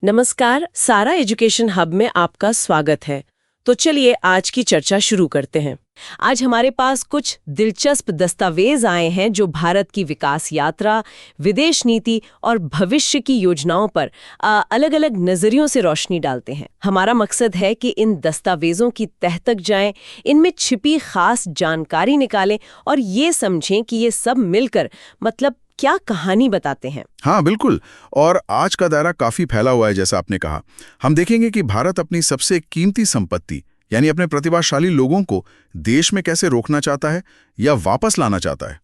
नमस्कार, सारा education hub में आपका स्वागत है। तो चलिए आज की चर्चा शुरू करते हैं। आज हमारे पास कुछ दिलचस्प दस्तावेज आए हैं जो भारत की विकास यात्रा, विदेश नीति और भविष्य की योजनाओं पर अलग-अलग नजरियों से रोशनी डालते हैं। हमारा मकसद है कि इन दस्तावेजों की तह तक जाएं, इनमें छिपी खास जानकारी निकालें और ये समझें कि ये सब मिलकर मतलब क्या कहानी बताते हैं। हाँ बिल्कुल। और आज का दायरा काफी फैला हुआ है, जैसा आपने कहा। हम देखेंगे कि भारत अपनी सबसे कीमती संपत्ति यानी अपने प्रतिभाशाली लोगों को देश में कैसे रोकना चाहता है या वापस लाना चाहता है।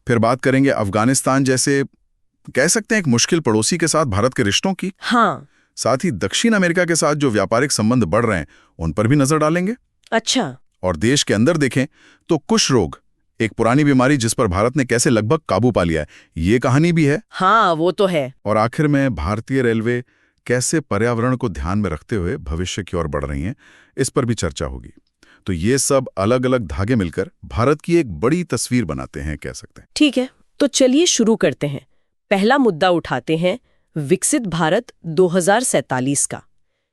फिर बात करेंगे अफगानिस्तान जैसे कह सकते हैं एक मुश्किल पड़ोसी के साथ भारत के रिश्तों की। हाँ। साथ ही दक्षिण अमेरिका के साथ जो व्यापारिक संबंध बढ़ रहे हैं उन पर भी नजर डालेंगे। अच्छा। और देश के अंदर देखें तो कुष्ठ रोग, एक पुरानी बीमारी जिस पर भारत ने कैसे लगभग काबू पा लिया है, ये कहानी भी है। हाँ, वो तो है। और आखिर में भारतीय रेलवे कैसे पर्यावरण को ध्यान में रखते हुए भविष्य की ओर बढ़ रही हैं, इस पर भी चर्चा होगी। तो ये सब अलग अलग धागे मिलकर भारत की एक बड़ी तस्वीर बनाते हैं, कह सकते हैं। ठीक है, तो चलिए शुरू करते हैं। पहला मुद्दा उठाते हैं विकसित भारत 2047 का।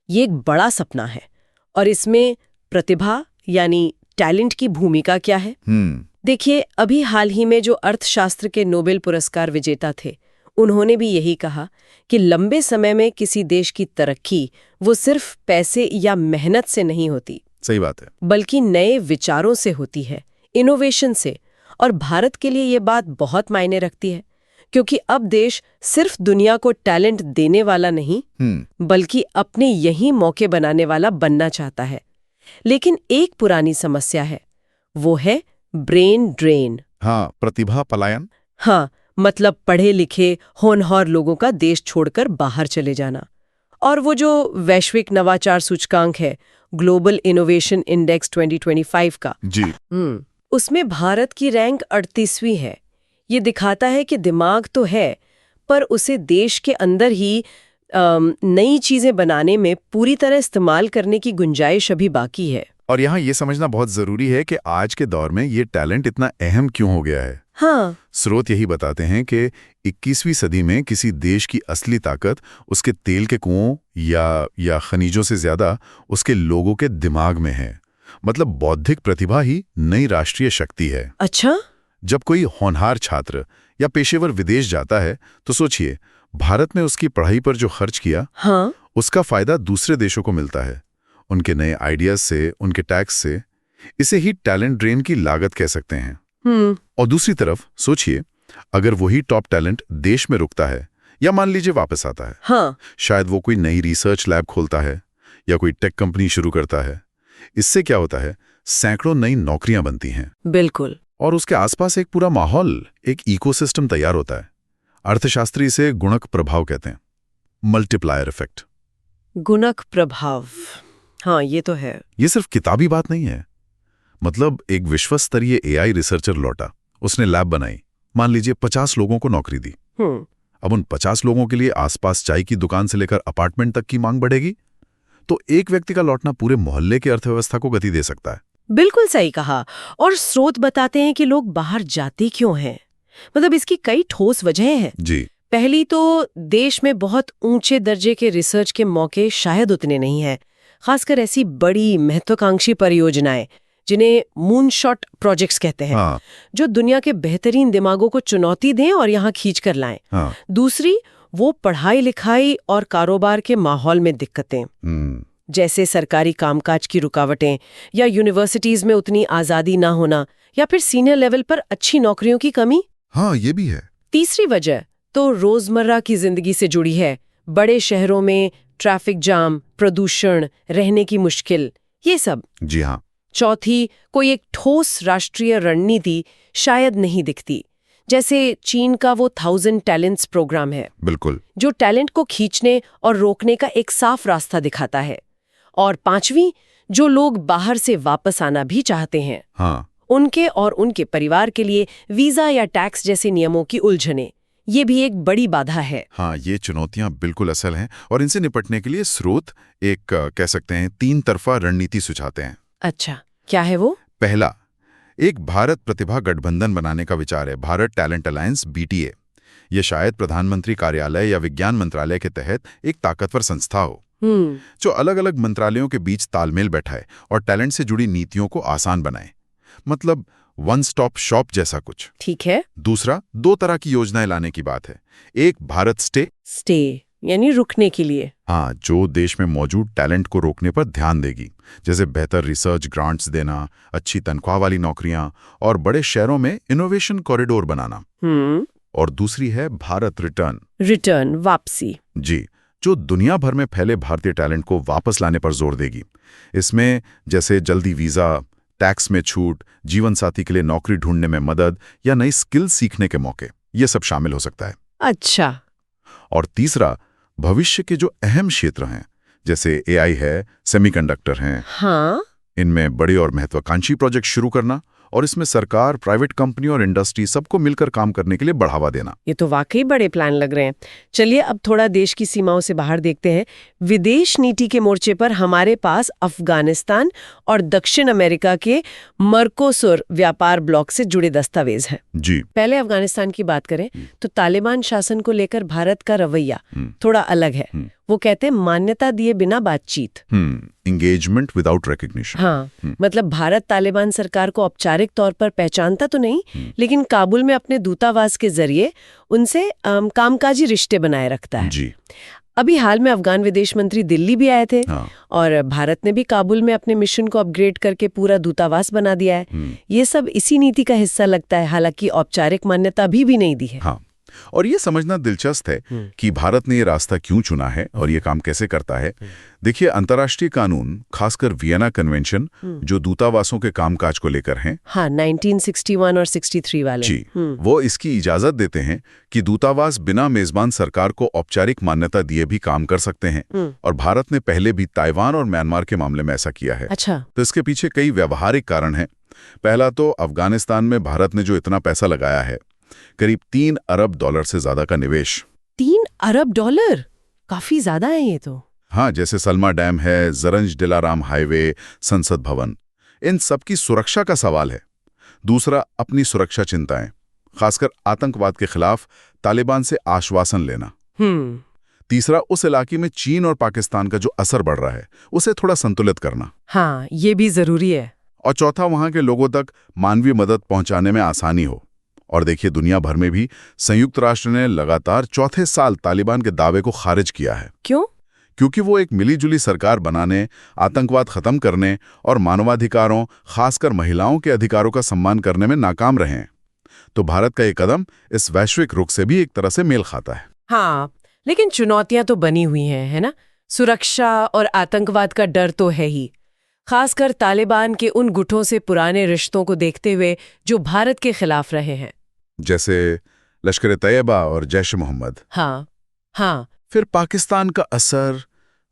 ये एक बड़ा सपना है और इसमें प्रतिभा यानी टैलेंट की भूमिका क्या है? देखिए, अभी हाल ही में जो अर्थशास्त्र के नोबेल पुरस्कार विजेता थे, उन्होंने भी यही कहा कि लंबे समय में किसी देश की तरक्की वो सिर्फ पैसे या मेहनत से नहीं होती। सही बात है। बल्कि नए विचारों से होती है, इनोवेशन से। और भारत के लिए ये बात बहुत मायने रखती है, क्योंकि अब देश सिर्फ दुनिया को टैलेंट देने वाला नहीं, बल्कि अपने यही मौके बनाने वाला बनना चाहता है। लेकिन एक पुरानी समस्या है, वो है ब्रेन ड्रेन। हाँ, प्रतिभा पलायन। हाँ, मतलब पढ़े लिखे होनहार लोगों का देश छोड़कर बाहर चले जाना। और वो जो वैश्विक नवाचार सूचकांक है, ग्लोबल इनोवेशन इंडेक्स 2025 का जी, उसमें भारत की रैंक 38वीं है। ये दिखाता है कि दिमाग तो है, पर उसे देश के अंदर ही नई चीजें बनाने में पूरी तरह इस्तेमाल करने की गुंजाइश अभी बाकी है। और यहाँ ये समझना बहुत जरूरी है कि आज के दौर में ये टैलेंट इतना अहम क्यों हो गया है। हाँ। स्रोत यही बताते हैं कि 21वीं सदी में किसी देश की असली ताकत उसके तेल के कुओं या खनिजों से ज्यादा उसके लोगों के दिमाग में है। मतलब बौद्धिक प्रतिभा ही नई राष्ट्रीय शक्ति है। अच्छा। जब कोई होनहार छात्र या पेशेवर विदेश जाता है तो सोचिए, भारत में उसकी पढ़ाई पर जो खर्च किया, हाँ, उसका फायदा दूसरे देशों को मिलता है, उनके नए आइडियाज से, उनके टैक्स से। इसे ही टैलेंट ड्रेन की लागत कह सकते हैं। और दूसरी तरफ सोचिए, अगर वही टॉप टैलेंट देश में रुकता है या मान लीजिए वापस आता है, हाँ, शायद वो कोई नई रिसर्च लैब खोलता है या कोई टेक कंपनी शुरू करता है। इससे क्या होता है, सैकड़ों नई नौकरियां बनती हैं। बिल्कुल। और उसके आसपास एक पूरा माहौल, एक इकोसिस्टम तैयार होता है। अर्थशास्त्री इसे गुणक प्रभाव कहते हैं, मल्टीप्लायर इफेक्ट। गुणक प्रभाव, हाँ, ये तो है। ये सिर्फ किताबी बात नहीं है। मतलब एक विश्व स्तरीय एआई रिसर्चर लौटा, उसने लैब बनाई, मान लीजिए 50 लोगों को नौकरी दी। अब उन 50 लोगों के लिए आसपास चाय की दुकान से लेकर अपार्टमेंट तक की मांग बढ़ेगी, तो एक व्यक्ति का लौटना पूरे मोहल्ले की अर्थव्यवस्था को गति दे सकता है। बिल्कुल सही कहा। और स्रोत बताते हैं कि लोग बाहर जाते क्यों हैं। मतलब इसकी कई ठोस वजहें हैं। जी। पहली तो देश में बहुत ऊंचे दर्जे के रिसर्च के मौके शायद उतने नहीं हैं, खासकर ऐसी बड़ी महत्वाकांक्षी परियोजनाएं जिन्हें मूनशॉट प्रोजेक्ट्स कहते हैं। हाँ। जो दुनिया के बेहतरीन दिमागों को चुनौती दें और यहाँ खींच कर लाएं। हाँ। दूसरी, वो पढ़ाई लिखाई और कारोबार के माहौल में दिक्कतें, जैसे सरकारी कामकाज की रुकावटें या यूनिवर्सिटीज में उतनी आजादी ना होना, या फिर सीनियर लेवल पर अच्छी नौकरियों की कमी। हाँ, ये भी है। तीसरी वजह तो रोजमर्रा की जिंदगी से जुड़ी है। बड़े शहरों में ट्रैफिक जाम, प्रदूषण, रहने की मुश्किल, ये सब। जी हाँ। चौथी, कोई एक ठोस राष्ट्रीय रणनीति शायद नहीं दिखती, जैसे चीन का वो 1000 टैलेंट्स प्रोग्राम है। बिल्कुल। जो टैलेंट को खींचने और रोकने का एक साफ रास्ता दिखाता है। और पांचवी, जो लोग बाहर से वापस आना भी चाहते हैं, हाँ, उनके और उनके परिवार के लिए वीजा या टैक्स जैसे नियमों की उलझने, ये भी एक बड़ी बाधा है। हाँ, ये चुनौतियां बिल्कुल असल हैं और इनसे निपटने के लिए स्रोत एक कह सकते हैं 3 तरफा रणनीति सुझाते हैं। अच्छा, क्या है वो? पहला, एक भारत प्रतिभा गठबंधन बनाने का विचार है, भारत टैलेंट अलायंस, BTA। ये शायद प्रधानमंत्री कार्यालय या विज्ञान मंत्रालय के तहत एक ताकतवर संस्था हो जो अलग अलग मंत्रालयों के बीच तालमेल बैठाए और टैलेंट से जुड़ी नीतियों को आसान बनाए। मतलब वन स्टॉप शॉप जैसा कुछ। ठीक है। दूसरा, 2 तरह की योजनाएं लाने की बात है। एक भारत स्टे यानी रुकने के लिए। हाँ, जो देश में मौजूद टैलेंट को रोकने पर ध्यान देगी, जैसे बेहतर रिसर्च ग्रांट्स देना, अच्छी तनख्वाह वाली नौकरियां और बड़े शहरों में इनोवेशन कॉरिडोर बनाना। और दूसरी है भारत रिटर्न, वापसी। जी, जो दुनिया भर में फैले भारतीय टैलेंट को वापस लाने पर जोर देगी। इसमें जैसे जल्दी वीजा, टैक्स में छूट, जीवन साथी के लिए नौकरी ढूंढने में मदद या नई स्किल सीखने के मौके, ये सब शामिल हो सकता है। अच्छा। और तीसरा, भविष्य के जो अहम क्षेत्र हैं, जैसे एआई है, सेमीकंडक्टर हैं, हाँ, इनमें बड़े और महत्वाकांक्षी प्रोजेक्ट शुरू करना और इसमें सरकार, प्राइवेट कंपनी और इंडस्ट्री सबको मिलकर काम करने के लिए बढ़ावा देना। ये तो वाकई बड़े प्लान लग रहे हैं। चलिए अब थोड़ा देश की सीमाओं से बाहर देखते हैं। विदेश नीति के मोर्चे पर हमारे पास अफगानिस्तान और दक्षिण अमेरिका के मर्कोसुर व्यापार ब्लॉक से जुड़े दस्तावेज हैं। जी। पहले अफगानिस्तान की बात करें तो तालिबान शासन को लेकर भारत का रवैया थोड़ा अलग है। वो कहते हैं मान्यता दिए बिना बातचीत। Engagement without recognition. हाँ, मतलब भारत तालिबान सरकार को औपचारिक तौर पर पहचानता तो नहीं, लेकिन काबुल में अपने दूतावास के जरिए उनसे कामकाजी रिश्ते बनाए रखता है। जी। अभी हाल में अफगान विदेश मंत्री दिल्ली भी आए थे। हाँ। और भारत ने भी काबुल में अपने मिशन को अपग्रेड करके पूरा दूतावास बना दिया है। ये सब इसी नीति का हिस्सा लगता है, हालांकि औपचारिक मान्यता भी नहीं दी है। हाँ। और ये समझना दिलचस्प है कि भारत ने ये रास्ता क्यों चुना है और ये काम कैसे करता है। देखिए, अंतर्राष्ट्रीय कानून, खासकर वियना कन्वेंशन, जो दूतावासों के कामकाज को लेकर हैं, हाँ, 1961 और 63 वाले जी, वो इसकी इजाजत देते हैं कि दूतावास बिना मेजबान सरकार को औपचारिक मान्यता दिए भी काम कर सकते हैं। और भारत ने पहले भी ताइवान और म्यांमार के मामले में ऐसा किया है। अच्छा। तो इसके पीछे कई व्यावहारिक कारण हैं। पहला तो अफगानिस्तान में भारत ने जो इतना पैसा लगाया है, करीब $3 अरब से ज्यादा का निवेश। $3 अरब? काफी ज्यादा है ये तो। हाँ, जैसे सलमा डैम है, जरंज दिलाराम हाईवे, संसद भवन, इन सब की सुरक्षा का सवाल है। दूसरा, अपनी सुरक्षा चिंताएं, खासकर आतंकवाद के खिलाफ तालिबान से आश्वासन लेना। तीसरा, उस इलाके में चीन और पाकिस्तान का जो असर बढ़ रहा है, उसे थोड़ा संतुलित करना। हाँ, ये भी जरूरी है। और चौथा, वहां के लोगों तक मानवीय मदद पहुंचाने में आसानी हो। और देखिए, दुनिया भर में भी संयुक्त राष्ट्र ने लगातार चौथे साल तालिबान के दावे को खारिज किया है। क्यों? क्योंकि वो एक मिलीजुली सरकार बनाने, आतंकवाद खत्म करने और मानवाधिकारों, खासकर महिलाओं के अधिकारों का सम्मान करने में नाकाम रहे हैं। तो भारत का ये कदम इस वैश्विक रुख से भी एक तरह से मेल खाता है। हाँ, लेकिन चुनौतियां तो बनी हुई हैं, है ना? सुरक्षा और आतंकवाद का डर तो है ही, खासकर तालिबान के उन गुटों से पुराने रिश्तों को देखते हुए जो भारत के खिलाफ रहे हैं, जैसे लश्कर-ए-तैयबा और जैश-ए-मोहम्मद। हाँ। फिर पाकिस्तान का असर,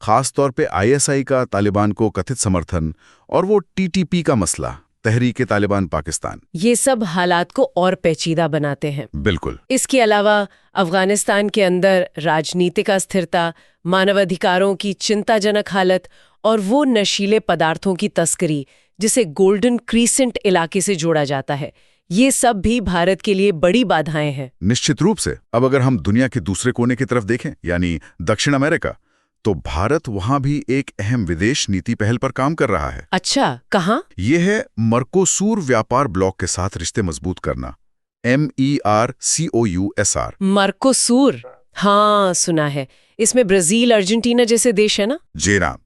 खास तौर पे ISI का तालिबान को कथित समर्थन, और वो TTP का मसला, तहरीक-ए-तालिबान पाकिस्तान। ये सब हालात को और पेचीदा बनाते हैं। बिल्कुल। इसके अलावा अफगानिस्तान के अंदर राजनीतिक अस्थिरता, मानवाधिकारों की चिंताजनक हालत और वो नशीले पदार्थों की तस्करी जिसे गोल्डन क्रीसेंट इलाके से जोड़ा जाता है, ये सब भी भारत के लिए बड़ी बाधाएं हैं। निश्चित रूप से। अब अगर हम दुनिया के दूसरे कोने की तरफ देखें, यानी दक्षिण अमेरिका, तो भारत वहां भी एक अहम विदेश नीति पहल पर काम कर रहा है। अच्छा, कहाँ? ये है मर्कोसूर व्यापार ब्लॉक के साथ रिश्ते मजबूत करना। MERCOUSR। मर्कोसूर, हाँ, सुना है। इसमें ब्राजील, अर्जेंटीना जैसे देश है ना? जी ना।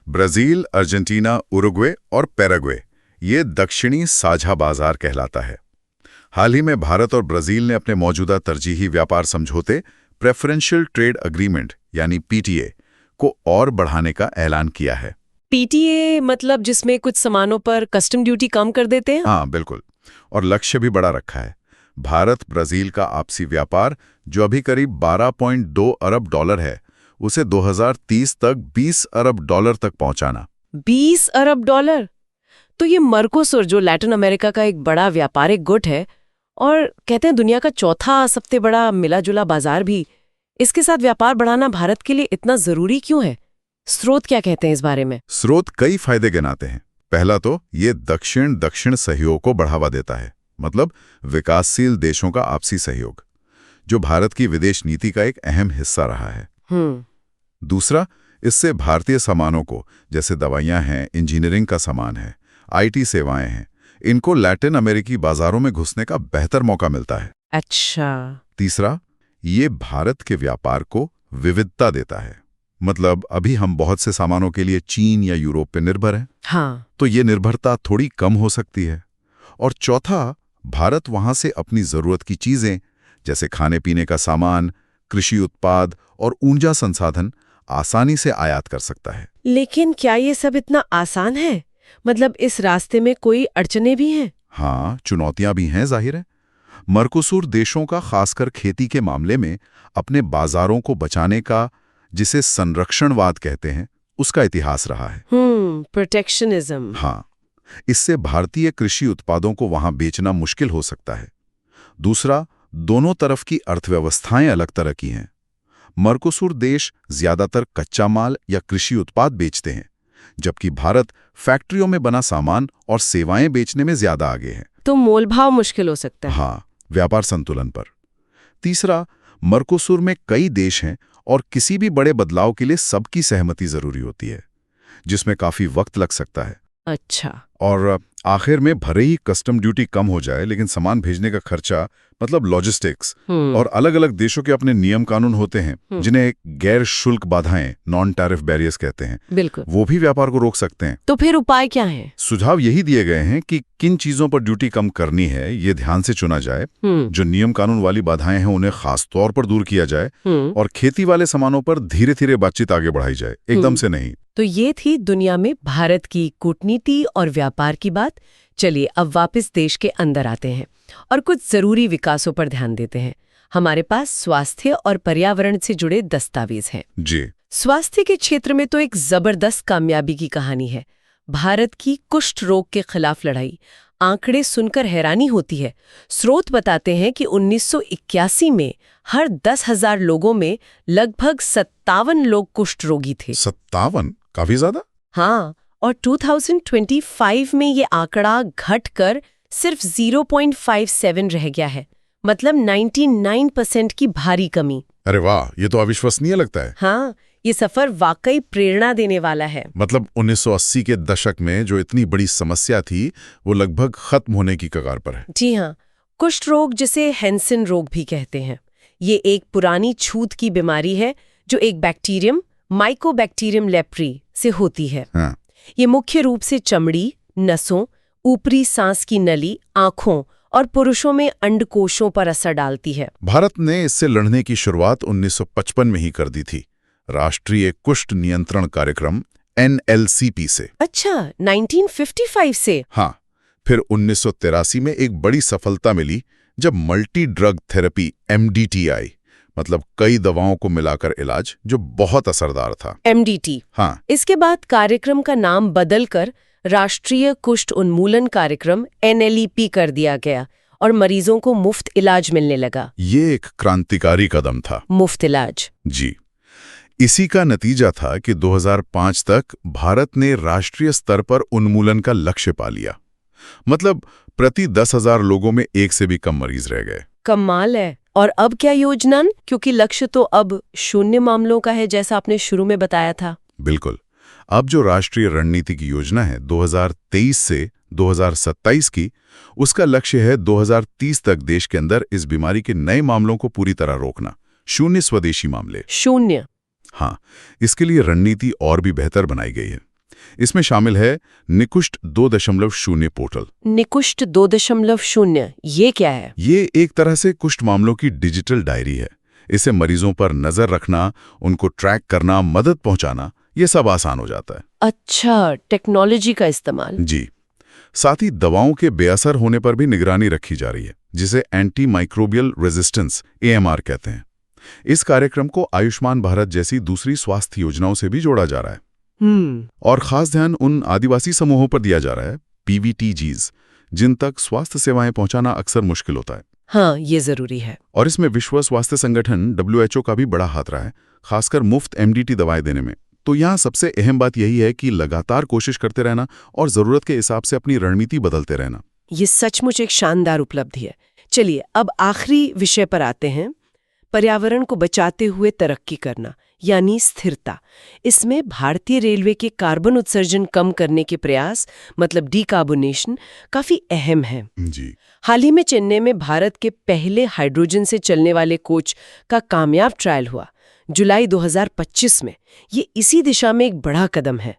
ब्राजील, अर्जेंटीना, उरुग्वे और पैराग्वे, ये दक्षिणी साझा बाजार कहलाता है। हाल ही में भारत और ब्राजील ने अपने मौजूदा तरजीही व्यापार समझौते, प्रेफरेंशियल ट्रेड अग्रीमेंट यानी PTA, को और बढ़ाने का ऐलान किया है। PTA मतलब जिसमें कुछ सामानों पर कस्टम ड्यूटी कम कर देते हैं? हाँ, बिल्कुल। और लक्ष्य भी बड़ा रखा है। भारत ब्राजील का आपसी व्यापार, जो अभी करीब $12.2 अरब है, उसे 2030 तक $20 अरब तक पहुंचाना। $20 अरब? तो ये मर्कोसुर, जो लैटिन अमेरिका का एक बड़ा व्यापारिक गुट है और कहते हैं दुनिया का चौथा सबसे बड़ा मिला जुला बाजार भी, इसके साथ व्यापार बढ़ाना भारत के लिए इतना जरूरी क्यों है? स्रोत क्या कहते हैं इस बारे में? स्रोत कई फायदे गिनाते हैं। पहला तो ये दक्षिण सहयोग को बढ़ावा देता है, मतलब विकासशील देशों का आपसी सहयोग। जो भारत की विदेश नीति का एक अहम हिस्सा रहा है। दूसरा, इससे भारतीय सामानों को, जैसे दवाइयां हैं, इंजीनियरिंग का सामान है, आईटी सेवाएं हैं, इनको लैटिन अमेरिकी बाजारों में घुसने का बेहतर मौका मिलता है। अच्छा। तीसरा, ये भारत के व्यापार को विविधता देता है। मतलब अभी हम बहुत से सामानों के लिए चीन या यूरोप पे निर्भर हैं। हाँ। तो ये निर्भरता थोड़ी कम हो सकती है। और चौथा, भारत वहां से अपनी जरूरत की चीजें, जैसे खाने पीने का सामान, कृषि उत्पाद और ऊर्जा संसाधन आसानी से आयात कर सकता है। लेकिन क्या ये सब इतना आसान है? मतलब इस रास्ते में कोई अड़चनें भी हैं? हाँ, चुनौतियां भी हैं, जाहिर है। मर्कोसूर देशों का, खासकर खेती के मामले में, अपने बाजारों को बचाने का, जिसे संरक्षणवाद कहते हैं, उसका इतिहास रहा है। प्रोटेक्शनिज्म। हाँ, इससे भारतीय कृषि उत्पादों को वहां बेचना मुश्किल हो सकता है। दूसरा, दोनों तरफ की अर्थव्यवस्थाएं अलग तरह की हैं। मर्कोसूर देश ज्यादातर कच्चा माल या कृषि उत्पाद बेचते हैं, जबकि भारत फैक्ट्रियों में बना सामान और सेवाएं बेचने में ज्यादा आगे है। तो मोलभाव मुश्किल हो सकता है। हाँ, व्यापार संतुलन पर। तीसरा, मर्कोसूर में कई देश हैं और किसी भी बड़े बदलाव के लिए सबकी सहमति जरूरी होती है, जिसमें काफी वक्त लग सकता है। अच्छा। और आखिर में भले ही कस्टम ड्यूटी कम हो जाए, लेकिन सामान भेजने का खर्चा, मतलब लॉजिस्टिक्स, और अलग अलग देशों के अपने नियम कानून होते हैं, जिन्हें गैर शुल्क बाधाएं, नॉन टैरिफ बैरियर्स कहते हैं, बिल्कुल, वो भी व्यापार को रोक सकते हैं। तो फिर उपाय क्या है? सुझाव यही दिए गए हैं कि किन चीजों पर ड्यूटी कम करनी है, ये ध्यान से चुना जाए। जो नियम कानून वाली बाधाएं हैं, उन्हें खास तौर पर दूर किया जाए, और खेती वाले सामानों पर धीरे धीरे बातचीत आगे बढ़ाई जाए, एकदम से नहीं। तो ये थी दुनिया में भारत की कूटनीति और व्यापार की बात। चलिए अब वापस देश के अंदर आते हैं और कुछ जरूरी विकासों पर ध्यान देते हैं। हमारे पास स्वास्थ्य और पर्यावरण से जुड़े दस्तावेज हैं। जी। स्वास्थ्य के क्षेत्र में तो एक जबरदस्त कामयाबी की कहानी है। भारत की कुष्ठ रोग के खिलाफ लड़ाई, आंकड़े सुनकर हैरानी होती है। स्रोत बताते हैं कि 1981 में हर 10,000 लोगों में लगभग 57 लोग कुष्ठ रोगी थे। 57? काफी ज्यादा। हाँ, और 2025 में ये आंकड़ा घटकर सिर्फ 0.57 रह गया है। मतलब 99% की भारी कमी। अरे वाह, ये तो अविश्वसनीय लगता है। हाँ, ये सफर वाकई प्रेरणा देने वाला है। मतलब 1980 के दशक में जो इतनी बड़ी समस्या थी, वो लगभग खत्म होने की कगार पर है। जी हाँ, कुष्ठ रोग, जिसे हैंसन रोग भी कहते हैं, ये एक पुरानी छूत की बीमारी है जो एक बैक्टीरियम, माइकोबैक्टीरियम लेप्री, से होती है। हाँ। ये मुख्य रूप से चमड़ी, नसों, ऊपरी सांस की नली, आंखों और पुरुषों में अंडकोशों पर असर डालती है। भारत ने इससे लड़ने की शुरुआत 1955 में ही कर दी थी, राष्ट्रीय कुष्ठ नियंत्रण कार्यक्रम NLCP से। अच्छा, 1955 से? हाँ, फिर 1983 में एक बड़ी सफलता मिली जब मल्टी ड्रग थेरेपी MDT आई, मतलब कई दवाओं को मिलाकर इलाज, जो बहुत असरदार था। MDT। हाँ। इसके बाद कार्यक्रम का नाम बदलकर राष्ट्रीय कुष्ठ उन्मूलन कार्यक्रम NLEP कर दिया गया और मरीजों को मुफ्त इलाज मिलने लगा। ये एक क्रांतिकारी कदम था। मुफ्त इलाज। जी। इसी का नतीजा था कि 2005 तक भारत ने राष्ट्रीय स्तर पर उन्मूलन का लक्ष्य पा लिया। मतलब प्रति 10,000 लोगों में एक से भी कम मरीज रह गए। कमाल है। और अब क्या योजना? क्योंकि लक्ष्य तो अब 0 मामलों का है, जैसा आपने शुरू में बताया था। बिल्कुल। अब जो राष्ट्रीय रणनीति की योजना है 2023 से 2027 की, उसका लक्ष्य है 2030 तक देश के अंदर इस बीमारी के नए मामलों को पूरी तरह रोकना। 0 स्वदेशी मामले। 0। हाँ, इसके लिए रणनीति और भी बेहतर बनाई गई है। इसमें शामिल है निकुष्ठ 2.0 पोर्टल। निकुष्ठ 2.0, ये क्या है? ये एक तरह से कुष्ठ मामलों की डिजिटल डायरी है। इससे मरीजों पर नजर रखना, उनको ट्रैक करना, मदद पहुंचाना, ये सब आसान हो जाता है। अच्छा, टेक्नोलॉजी का इस्तेमाल। जी। साथ ही दवाओं के बेअसर होने पर भी निगरानी रखी जा रही है, जिसे एंटी माइक्रोबियल रेजिस्टेंस AMR कहते हैं। इस कार्यक्रम को आयुष्मान भारत जैसी दूसरी स्वास्थ्य योजनाओं से भी जोड़ा जा रहा है। और खास ध्यान उन आदिवासी समूहों पर दिया जा रहा है, PVTGs, जिन तक स्वास्थ्य सेवाएं पहुंचाना अक्सर मुश्किल होता है। हाँ, ये जरूरी है। और इसमें विश्व स्वास्थ्य संगठन WHO का भी बड़ा हाथ रहा है, खासकर मुफ्त MDT दवाएं देने में। तो यहाँ सबसे अहम बात यही है कि लगातार कोशिश करते रहना और जरूरत के हिसाब से अपनी रणनीति बदलते रहना। ये सचमुच एक शानदार उपलब्धि है। चलिए अब आखिरी विषय पर आते हैं, पर्यावरण को बचाते हुए तरक्की करना, यानी स्थिरता। इसमें भारतीय रेलवे के कार्बन उत्सर्जन कम करने के प्रयास, मतलब डीकार्बोनेशन, काफी अहम है। जी। हाल ही में चेन्नई में भारत के पहले हाइड्रोजन से चलने वाले कोच का कामयाब ट्रायल हुआ, जुलाई 2025 में। ये इसी दिशा में एक बड़ा कदम है।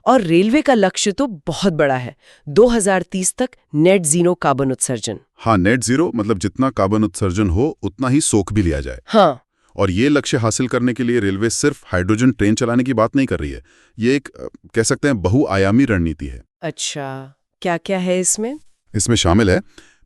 और रेलवे का लक्ष्य तो बहुत बड़ा है, 2030 तक नेट जीरो कार्बन उत्सर्जन। हाँ, नेट जीरो मतलब जितना कार्बन उत्सर्जन हो उतना ही सोख भी लिया जाए। हाँ। और ये लक्ष्य हासिल करने के लिए रेलवे सिर्फ हाइड्रोजन ट्रेन चलाने की बात नहीं कर रही है। ये एक कह सकते हैं बहुआयामी रणनीति है। अच्छा, क्या क्या है इसमें? इसमें शामिल है,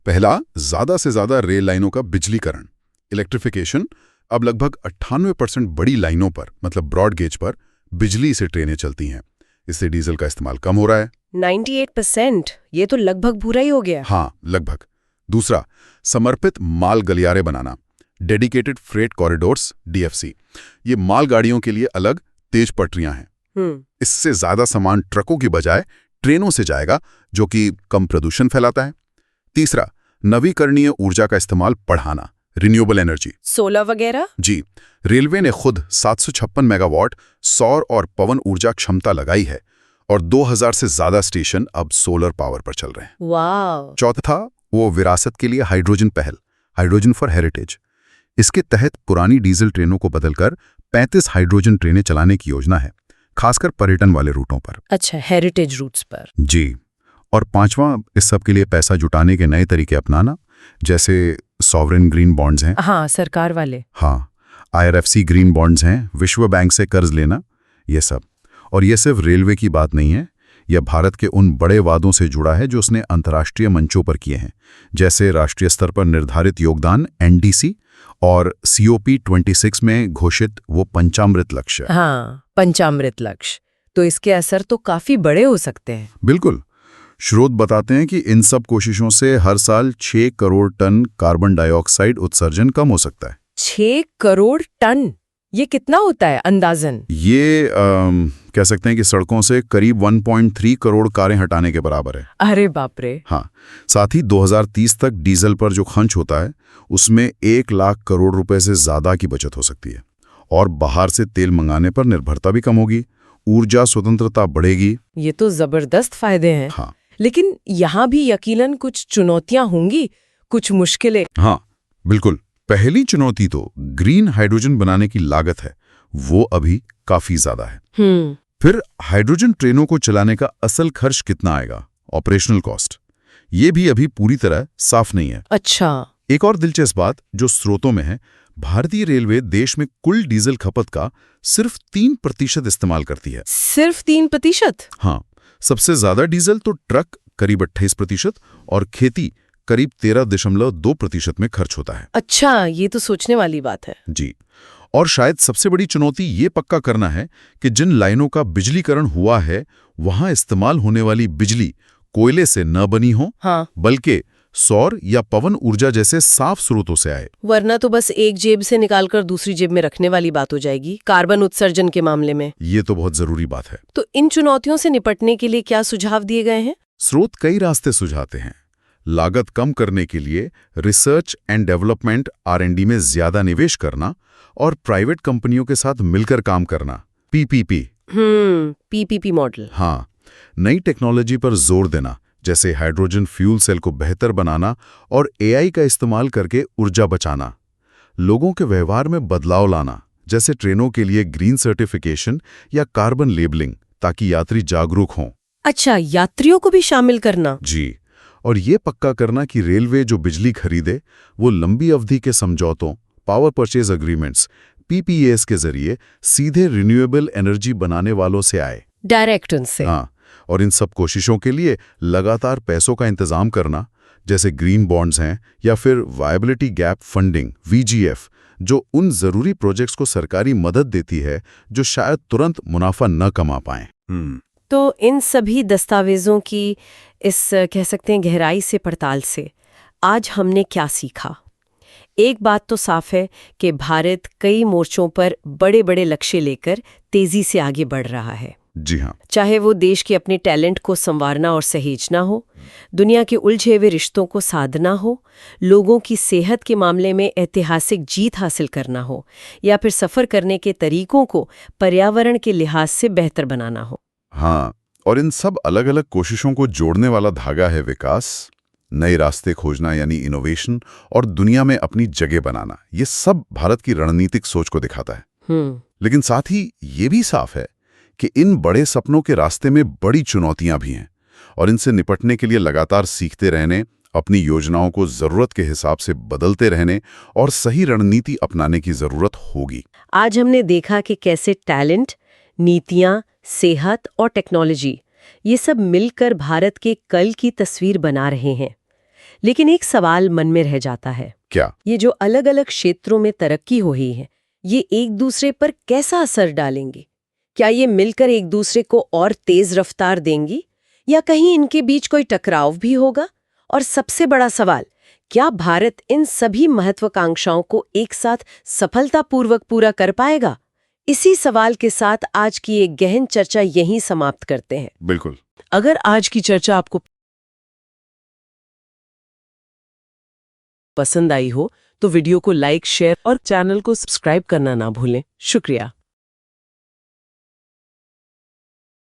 पहला, ज्यादा से ज्यादा रेल लाइनों का बिजलीकरण, इलेक्ट्रिफिकेशन। अब लगभग 98% बड़ी लाइनों पर, मतलब ब्रॉड गेज पर, बिजली से ट्रेनें चलती हैं। इससे डीजल का इस्तेमाल कम हो रहा है। 98%? ये तो लगभग पूरा ही हो गया। हाँ, लगभग। दूसरा, समर्पित माल गलियारे बनाना, डेडिकेटेड फ्रेट कॉरिडोर्स, डीएफसी। ये माल गाड़ियों के लिए अलग तेज पटरियां हैं। इससे ज्यादा सामान ट्रकों की बजाय ट्रेनों से जाएगा, जो कि कम प्रदूषण फैलाता है। तीसरा, नवीकरणीय ऊर्जा का इस्तेमाल बढ़ाना, रिन्यूएबल एनर्जी, सोलर वगैरह। जी, रेलवे ने खुद 756 मेगावाट सौर और पवन ऊर्जा क्षमता लगाई है और 2000 से ज्यादा स्टेशन अब सोलर पावर पर चल रहे हैं। वाह। चौथा, वो विरासत के लिए हाइड्रोजन पहल, हाइड्रोजन फॉर हेरिटेज। इसके तहत पुरानी डीजल ट्रेनों को बदलकर 35 हाइड्रोजन ट्रेनें चलाने की योजना है, खासकर पर्यटन वाले रूटों पर। अच्छा, हेरिटेज रूट्स पर। जी। और पांचवां, इस सब के लिए पैसा जुटाने के नए तरीके अपनाना, जैसे सॉवरेन ग्रीन बॉन्ड्स हैं। हाँ, सरकार वाले। हाँ, IRFC ग्रीन बॉन्ड्स हैं, विश्व बैंक से कर्ज लेना, ये सब। और ये सिर्फ रेलवे की बात नहीं है, यह भारत के उन बड़े वादों से जुड़ा है जो उसने अंतर्राष्ट्रीय मंचों पर किए हैं, जैसे राष्ट्रीय स्तर पर निर्धारित योगदान NDC और COP26 में घोषित वो पंचामृत लक्ष्य। हाँ, पंचामृत लक्ष्य। तो इसके असर तो काफी बड़े हो सकते हैं। बिल्कुल। स्रोत बताते हैं कि इन सब कोशिशों से हर साल 6 करोड़ टन कार्बन डाइऑक्साइड उत्सर्जन कम हो सकता है। 6 करोड़ टन? ये कितना होता है अंदाजन? ये कह सकते हैं कि सड़कों से करीब 1.3 करोड़ कारें हटाने के बराबर है। अरे बाप रे। हाँ, साथ ही 2030 तक डीजल पर जो खर्च होता है उसमें 1 लाख करोड़ रुपए से ज्यादा की बचत हो सकती है। और बाहर से तेल मंगाने पर निर्भरता भी कम होगी, ऊर्जा स्वतंत्रता बढ़ेगी। ये तो जबरदस्त फायदे हैं। हाँ, लेकिन यहाँ भी यकीनन कुछ चुनौतियां होंगी, कुछ मुश्किलें। हाँ, बिल्कुल। पहली चुनौती तो ग्रीन हाइड्रोजन बनाने की लागत है, वो अभी काफी ज्यादा है। फिर हाइड्रोजन ट्रेनों को चलाने का असल खर्च कितना आएगा, ऑपरेशनल कॉस्ट, ये भी अभी पूरी तरह साफ नहीं है। अच्छा। एक और दिलचस्प बात जो स्रोतों में है, भारतीय रेलवे देश में कुल डीजल खपत का सिर्फ 3% इस्तेमाल करती है। सिर्फ 3%? हाँ, सबसे ज्यादा डीजल तो ट्रक करीब 28% और खेती करीब 13.2% में खर्च होता है। अच्छा, ये तो सोचने वाली बात है। जी। और शायद सबसे बड़ी चुनौती ये पक्का करना है कि जिन लाइनों का बिजलीकरण हुआ है वहां इस्तेमाल होने वाली बिजली कोयले से न बनी हो, हाँ, बल्कि सौर या पवन ऊर्जा जैसे साफ स्रोतों से आए। वरना तो बस एक जेब से निकालकर दूसरी जेब में रखने वाली बात हो जाएगी कार्बन उत्सर्जन के मामले में। ये तो बहुत जरूरी बात है। तो इन चुनौतियों से निपटने के लिए क्या सुझाव दिए गए हैं? स्रोत कई रास्ते सुझाते हैं। लागत कम करने के लिए रिसर्च एंड डेवलपमेंट R&D में ज्यादा निवेश करना और प्राइवेट कंपनियों के साथ मिलकर काम करना, PPP। PPP model. हाँ, नई टेक्नोलॉजी पर जोर देना, जैसे हाइड्रोजन फ्यूल सेल को बेहतर बनाना और AI का इस्तेमाल करके ऊर्जा बचाना। लोगों के व्यवहार में बदलाव लाना, जैसे ट्रेनों के लिए ग्रीन सर्टिफिकेशन या कार्बन लेबलिंग, ताकि यात्री जागरूक हों। अच्छा, यात्रियों को भी शामिल करना। जी। और ये पक्का करना कि रेलवे जो बिजली खरीदे वो लंबी अवधि के समझौतों, पावर परचेज अग्रीमेंट्स, PPAs के जरिए सीधे रिन्यूएबल एनर्जी बनाने वालों से आए, डायरेक्ट उनसे। हाँ, और इन सब कोशिशों के लिए लगातार पैसों का इंतजाम करना, जैसे ग्रीन बॉन्ड्स हैं या फिर वायबिलिटी गैप फंडिंग, VGF, जो उन जरूरी प्रोजेक्ट्स को सरकारी मदद देती है जो शायद तुरंत मुनाफा न कमा पाएं। तो इन सभी दस्तावेजों की इस कह सकते हैं गहराई से पड़ताल से आज हमने क्या सीखा? एक बात तो साफ है कि भारत कई मोर्चों पर बड़े बड़े लक्ष्य लेकर तेजी से आगे बढ़ रहा है। जी हाँ। चाहे वो देश के अपने टैलेंट को संवारना और सहेजना हो, दुनिया के उलझे हुए रिश्तों को साधना हो, लोगों की सेहत के मामले में ऐतिहासिक जीत हासिल करना हो, या फिर सफर करने के तरीकों को पर्यावरण के लिहाज से बेहतर बनाना हो। हाँ, और इन सब अलग-अलग कोशिशों को जोड़ने वाला धागा है विकास, नए रास्ते खोजना यानी इनोवेशन, और दुनिया में अपनी जगह बनाना। ये सब भारत की रणनीतिक सोच को दिखाता है। लेकिन साथ ही ये भी साफ है कि इन बड़े सपनों के रास्ते में बड़ी चुनौतियां भी हैं, और इनसे निपटने के लिए लगातार सीखते रहने, अपनी योजनाओं को जरूरत के हिसाब से बदलते रहने और सही रणनीति अपनाने की जरूरत होगी। आज हमने देखा कि कैसे टैलेंट, नीतियां, सेहत और टेक्नोलॉजी ये सब मिलकर भारत के कल की तस्वीर बना रहे हैं। लेकिन एक सवाल मन में रह जाता है, क्या ये जो अलग-अलग क्षेत्रों में तरक्की हो रही है, ये एक दूसरे पर कैसा असर डालेंगे? क्या ये मिलकर एक दूसरे को और तेज रफ्तार देंगी, या कहीं इनके बीच कोई टकराव भी होगा? और सबसे बड़ा सवाल, क्या भारत इन सभी महत्वाकांक्षाओं को एक साथ सफलतापूर्वक पूरा कर पाएगा? इसी सवाल के साथ आज की एक गहन चर्चा यहीं समाप्त करते हैं। बिल्कुल। अगर आज की चर्चा आपको पसंद आई हो तो वीडियो को लाइक, शेयर और चैनल को सब्सक्राइब करना ना भूलें। शुक्रिया।